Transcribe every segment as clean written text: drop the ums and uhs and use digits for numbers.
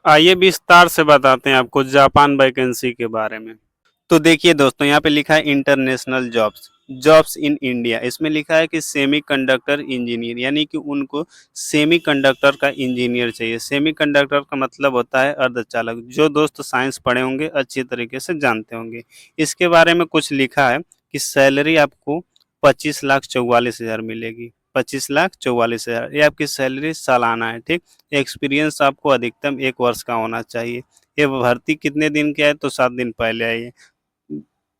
आइए विस्तार से बताते हैं आपको जापान वैकेंसी के बारे में। तो देखिए दोस्तों, यहाँ पे लिखा है international jobs, jobs in India. इसमें लिखा है कि सेमी कंडक्टर इंजीनियर, यानी कि उनको सेमी कंडक्टर का इंजीनियर चाहिए। सेमी कंडक्टर का मतलब होता है अर्धचालक। जो दोस्त साइंस पढ़े होंगे अच्छी तरीके से जानते होंगे। इसके बारे में कुछ लिखा है कि सैलरी आपको 25,44,000 मिलेगी। 25,44,000 ये आपकी सैलरी सालाना है, ठीक। एक्सपीरियंस आपको अधिकतम 1 वर्ष का होना चाहिए। ये भर्ती कितने दिन की है, तो 7 दिन पहले आई है।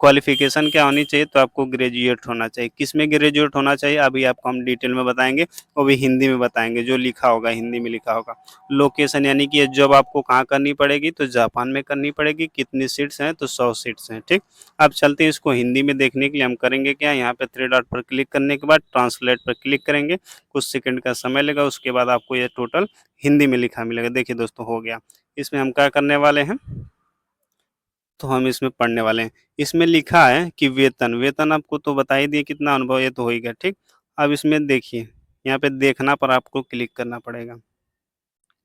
क्वालिफिकेशन क्या होनी चाहिए, तो आपको ग्रेजुएट होना चाहिए। किस में ग्रेजुएट होना चाहिए अभी आपको हम डिटेल में बताएंगे, वो भी हिंदी में बताएंगे, जो लिखा होगा हिंदी में लिखा होगा। लोकेशन यानी कि ये जॉब आपको कहाँ करनी पड़ेगी, तो जापान में करनी पड़ेगी। कितनी सीट्स हैं, तो 100 सीट्स हैं, ठीक। अब चलते हैं इसको हिंदी में देखने के लिए। हम करेंगे क्या, यहाँ पे 3 डॉट पर क्लिक करने के बाद ट्रांसलेट पर क्लिक करेंगे। कुछ सेकंड का समय लेगा, उसके बाद आपको ये टोटल हिंदी में लिखा मिलेगा। देखिए दोस्तों, हो गया। इसमें हम क्या करने वाले हैं, तो हम इसमें पढ़ने वाले हैं। इसमें लिखा है कि वेतन, वेतन आपको तो बता ही दिए कितना, अनुभव ये तो हो ही गया, ठीक। अब इसमें देखिए, यहाँ पे देखना पर आपको क्लिक करना पड़ेगा,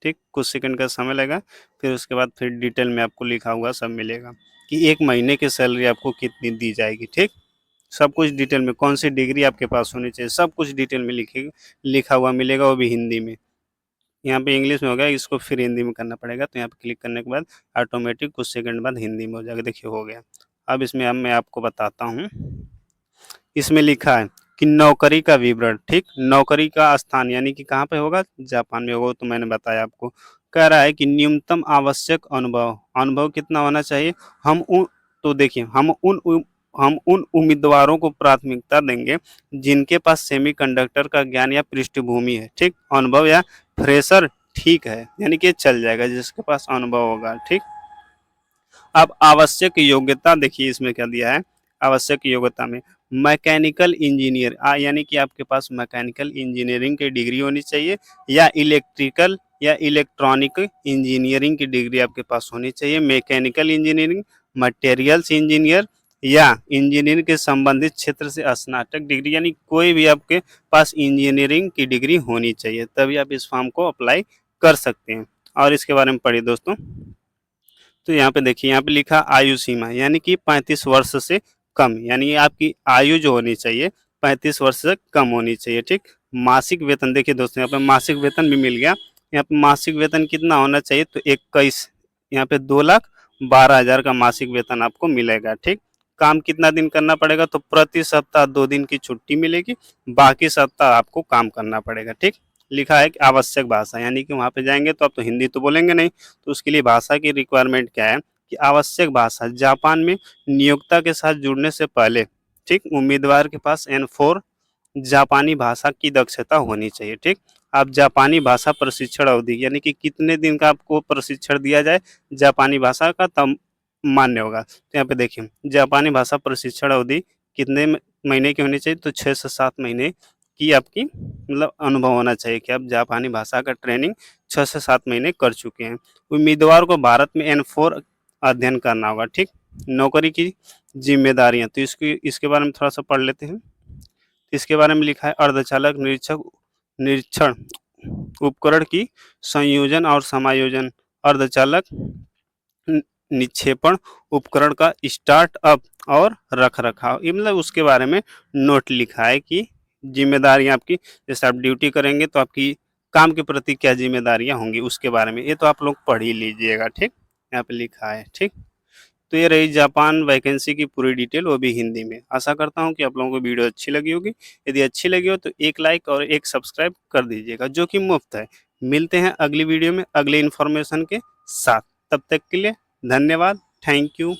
ठीक। कुछ सेकंड का समय लगेगा, फिर उसके बाद फिर डिटेल में आपको लिखा हुआ सब मिलेगा कि 1 महीने की सैलरी आपको कितनी दी जाएगी, ठीक। सब कुछ डिटेल में, कौन सी डिग्री आपके पास होनी चाहिए, सब कुछ डिटेल में लिखा हुआ मिलेगा, वो भी हिंदी में। यहाँ पे इंग्लिश में हो गया, इसको फिर हिंदी में करना पड़ेगा। तो यहाँ पे क्लिक करने के बाद ऑटोमेटिक कुछ सेकंड बाद हिंदी में हो जाएगा। देखिए हो गया। अब इसमें अब मैं आपको बताता हूँ। इसमें लिखा है कि नौकरी का विवरण, ठीक। नौकरी का स्थान यानी कि कहाँ पे होगा, जापान में होगा, तो मैंने बताया आपको। कह रहा है कि न्यूनतम आवश्यक अनुभव, अनुभव कितना होना चाहिए। हम उन तो देखिए, हम उन उम्मीदवारों को प्राथमिकता देंगे जिनके पास सेमीकंडक्टर का ज्ञान या पृष्ठभूमि है, ठीक। अनुभव या फ्रेशर ठीक है, यानी कि चल जाएगा जिसके पास अनुभव होगा, ठीक। अब आवश्यक योग्यता देखिए इसमें क्या दिया है। आवश्यक योग्यता में मैकेनिकल इंजीनियर यानी कि आपके पास मैकेनिकल इंजीनियरिंग की डिग्री होनी चाहिए, या इलेक्ट्रिकल या इलेक्ट्रॉनिक इंजीनियरिंग की डिग्री आपके पास होनी चाहिए। मैकेनिकल इंजीनियरिंग, मटेरियल्स इंजीनियर या इंजीनियरिंग के संबंधित क्षेत्र से स्नातक डिग्री, यानी कोई भी आपके पास इंजीनियरिंग की डिग्री होनी चाहिए, तभी आप इस फॉर्म को अप्लाई कर सकते हैं। और इसके बारे में पढ़िए दोस्तों। तो यहाँ पे देखिए, यहाँ पे लिखा आयु सीमा, यानी कि 35 वर्ष से कम, यानी आपकी आयु जो होनी चाहिए 35 वर्ष से कम होनी चाहिए, ठीक। मासिक वेतन देखिए दोस्तों, यहाँ पे मासिक वेतन भी मिल गया। यहाँ पे मासिक वेतन कितना होना चाहिए, तो 21, यहाँ पे 2,12,000 का मासिक वेतन आपको मिलेगा, ठीक। काम कितना दिन करना पड़ेगा, तो प्रति सप्ताह 2 दिन की छुट्टी मिलेगी, बाकी सप्ताह आपको काम करना पड़ेगा, ठीक। लिखा है कि आवश्यक भाषा, यानी कि वहाँ पे जाएंगे तो आप तो हिंदी तो बोलेंगे नहीं, तो उसके लिए भाषा की रिक्वायरमेंट क्या है कि आवश्यक भाषा, जापान में नियोक्ता के साथ जुड़ने से पहले, ठीक, उम्मीदवार के पास N4 जापानी भाषा की दक्षता होनी चाहिए, ठीक। आप जापानी भाषा प्रशिक्षण अवधि, यानी कि कितने दिन का आपको प्रशिक्षण दिया जाए जापानी भाषा का, तब मान्य होगा। तो यहाँ पे देखिए, जापानी भाषा प्रशिक्षण अवधि कितने महीने की होनी चाहिए, तो 6 से 7 महीने की आपकी मतलब अनुभव होना चाहिए कि आप जापानी भाषा का ट्रेनिंग 6 से 7 महीने कर चुके हैं। उम्मीदवार को भारत में N4 अध्ययन करना होगा, ठीक। नौकरी की जिम्मेदारियां, तो इसके बारे में थोड़ा सा पढ़ लेते हैं। इसके बारे में लिखा है अर्धचालक निरीक्षक निरीक्षण उपकरण की संयोजन और समायोजन, अर्धचालक निक्षेपण उपकरण का स्टार्टअप और रख रखाव, ये मतलब उसके बारे में नोट लिखा है कि जिम्मेदारियां आपकी, जैसे आप ड्यूटी करेंगे तो आपकी काम के प्रति क्या जिम्मेदारियां होंगी उसके बारे में, ये तो आप लोग पढ़ ही लीजिएगा, ठीक। यहाँ पे लिखा है, ठीक। तो ये रही जापान वैकेंसी की पूरी डिटेल, वो भी हिंदी में। आशा करता हूँ कि आप लोगों को वीडियो अच्छी लगी होगी। यदि अच्छी लगी हो तो एक लाइक और एक सब्सक्राइब कर दीजिएगा, जो कि मुफ्त है। मिलते हैं अगली वीडियो में अगले इन्फॉर्मेशन के साथ। तब तक के लिए धन्यवाद। Thank you.